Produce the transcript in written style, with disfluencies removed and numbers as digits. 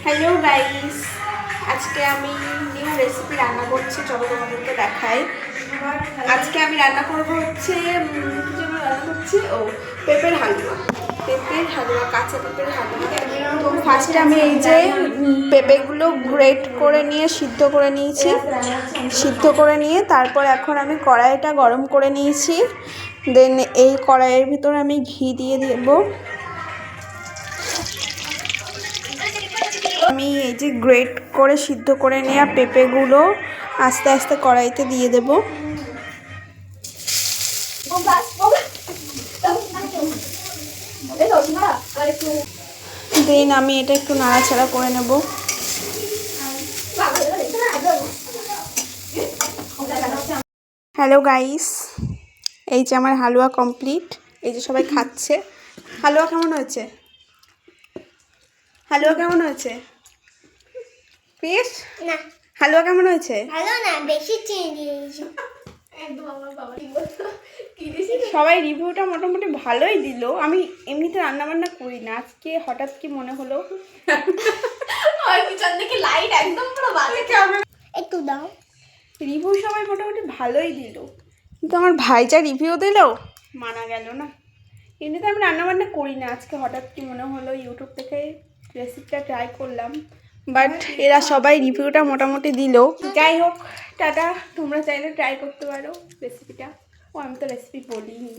Hello guys, আজকে আমি new recipe রান্না করছি। চলো তোমাদেরকে দেখাই। আজকে আমি রান্না করব হচ্ছে পেঁপের হালুয়া। কাঁচা পেঁপের হালুয়া। তো ফার্স্টে আমি এই যে পেঁপেগুলো গ্রেট করে নিয়ে সিদ্ধ করে নিয়েছি। সিদ্ধ করে নিয়ে তারপর এখন আমি কড়াইটা গরম করে নিয়েছি। দেন এই কড়াইয়ের ভিতর আমি ঘি দিয়ে দেবো। আমি এই যে গ্রেট করে সিদ্ধ করে নেওয়া পেঁপেগুলো আস্তে আস্তে কড়াইতে দিয়ে দেব। দেন আমি এটা একটু নাড়াচাড়া করে নেব। হ্যালো গাইস, এই যে আমার হালুয়া কমপ্লিট। এই যে সবাই খাচ্ছে। হালুয়া কেমন হয়েছে? হালুয়া কেমন হয়েছে? না, হালুয়া কেমন হয়েছে? ভালো না, বেশি চিনি দিয়েছি। সবাই রিভিউটা মোটামুটি ভালোই দিল। আমি এমনিতে রান্না বান্না করি না, আজকে হঠাৎ কি মনে হলো। লাইট একদম পুরো বাজে। একটু দাও। রিভিউ সবাই মোটামুটি ভালোই দিল, কিন্তু আমার ভাই যা রিভিউ দিল মানা গেল না। এমনিতে আমি রান্না বান্না করি না, আজকে হঠাৎ কি মনে হলো ইউটিউব থেকে রেসিপিটা ট্রাই করলাম। বাট এরা সবাই রিভিউটা মোটামুটি দিল। যাই হোক, টাটা। তোমরা চাইলে ট্রাই করতে পারো রেসিপিটা। আমি তো রেসিপি বলিনি।